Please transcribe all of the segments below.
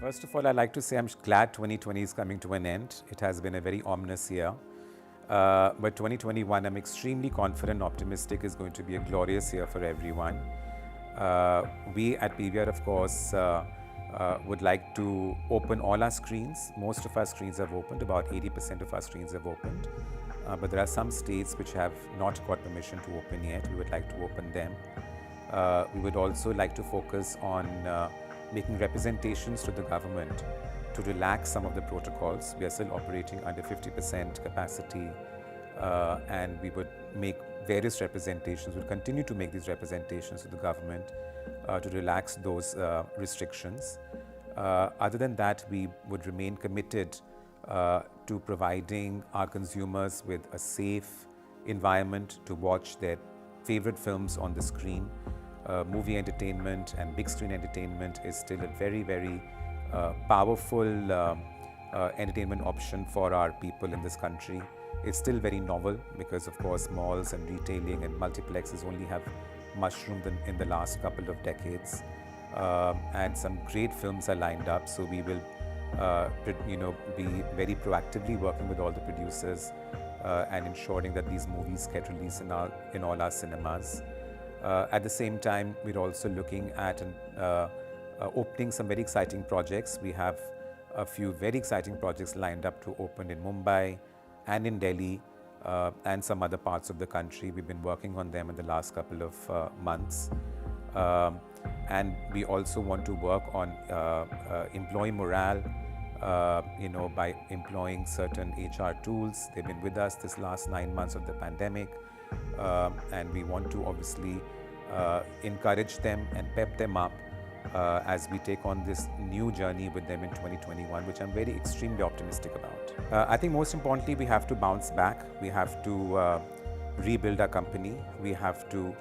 First of all, I'd like to say I'm glad 2020 is coming to an end. It has been a very ominous year. But 2021, I'm extremely confident, optimistic, is going to be a glorious year for everyone. We at PVR, of course, would like to open all our screens. Most of our screens have opened, about 80% of our screens have opened. But there are some states which have not got permission to open yet. We would like to open them. We would also like to focus on making representations to the government to relax some of the protocols. We are still operating under 50% capacity, and we would make various representations, we'll continue to make these representations to the government to relax those restrictions. Other than that, we would remain committed to providing our consumers with a safe environment to watch their favorite films on the screen. Movie entertainment and big screen entertainment is still a very, very powerful entertainment option for our people in this country. It's still very novel because, of course, malls and retailing and multiplexes only have mushroomed in the last couple of decades. And some great films are lined up, so we will be very proactively working with all the producers and ensuring that these movies get released in all our cinemas. At the same time, we're also looking at opening some very exciting projects. We have a few very exciting projects lined up to open in Mumbai and in Delhi and some other parts of the country. We've been working on them in the last couple of months. And we also want to work on employee morale, by employing certain HR tools. They've been with us this last 9 months of the pandemic. And we want to obviously encourage them and pep them up as we take on this new journey with them in 2021, which I'm very extremely optimistic about. I think most importantly, we have to bounce back. We have to rebuild our company. We have to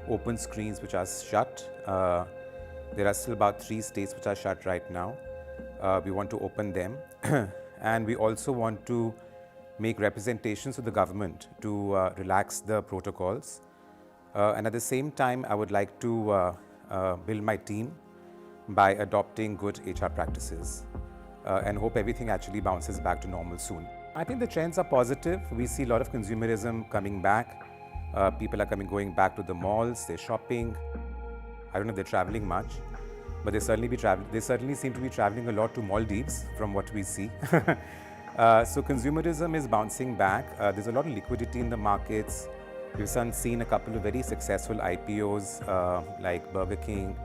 open screens which are shut. There are still about 3 states which are shut right now. We want to open them. And we also want to make representations to the government to relax the protocols. And at the same time, I would like to build my team by adopting good HR practices and hope everything actually bounces back to normal soon. I think the trends are positive. We see a lot of consumerism coming back. People are going back to the malls, they're shopping. I don't know if they're traveling much, but they certainly seem to be traveling a lot to Maldives from what we see. So consumerism is bouncing back. There's a lot of liquidity in the markets. We've seen a couple of very successful IPOs like Burger King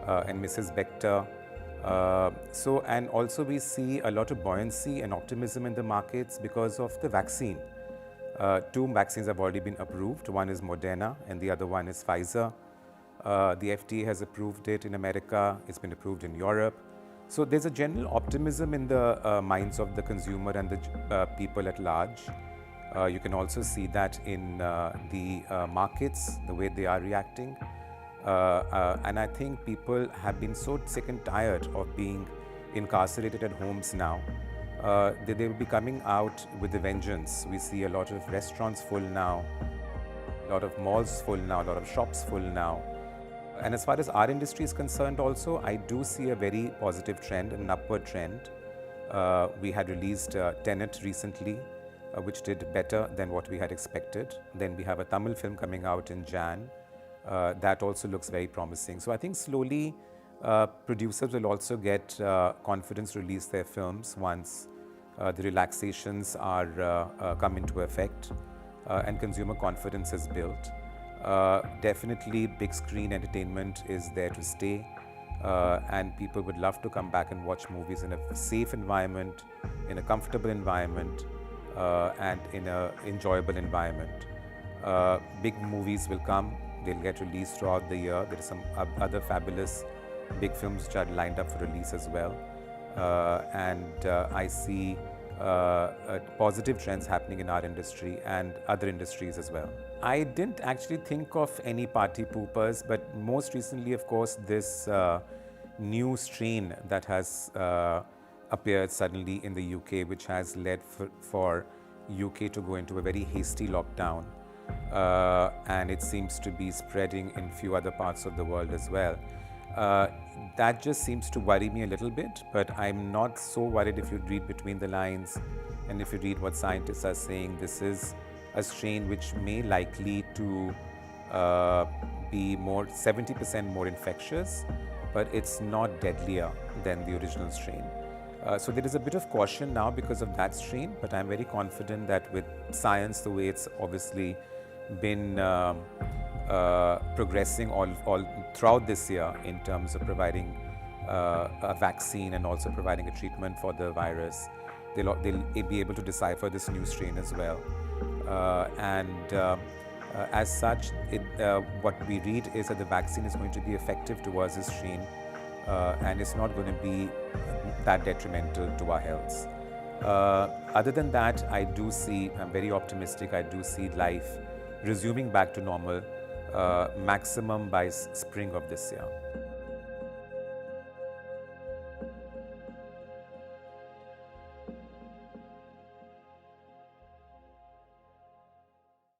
and Mrs. Bector. And also we see a lot of buoyancy and optimism in the markets because of the vaccine. 2 vaccines have already been approved. One is Moderna and the other one is Pfizer. The FDA has approved it in America. It's been approved in Europe. So there's a general optimism in the minds of the consumer and the people at large. You can also see that in the markets, the way they are reacting. And I think people have been so sick and tired of being incarcerated at homes now. They will be coming out with a vengeance. We see a lot of restaurants full now, a lot of malls full now, a lot of shops full now. And as far as our industry is concerned also, I do see a very positive trend, an upward trend. We had released Tenet recently, which did better than what we had expected. Then we have a Tamil film coming out in Jan. That also looks very promising. So I think slowly producers will also get confidence to release their films once the relaxations are come into effect and consumer confidence is built. Definitely big screen entertainment is there to stay, and people would love to come back and watch movies in a safe environment, in a comfortable environment, and in an enjoyable environment. Big movies will come, they'll get released throughout the year. There are some other fabulous big films which are lined up for release as well. I see positive trends happening in our industry and other industries as well. I didn't actually think of any party poopers, but most recently, of course, this new strain that has appeared suddenly in the UK, which has led for UK to go into a very hasty lockdown. And it seems to be spreading in few other parts of the world as well. That just seems to worry me a little bit, but I'm not so worried if you read between the lines and if you read what scientists are saying. This is a strain which may likely to be more 70% more infectious, but it's not deadlier than the original strain. So there is a bit of caution now because of that strain, but I'm very confident that with science, the way it's obviously been progressing all throughout this year in terms of providing a vaccine and also providing a treatment for the virus, they'll be able to decipher this new strain as well. As such, what we read is that the vaccine is going to be effective towards this strain, and it's not going to be that detrimental to our health. Other than that, I'm very optimistic, I do see life resuming back to normal, maximum by spring of this year.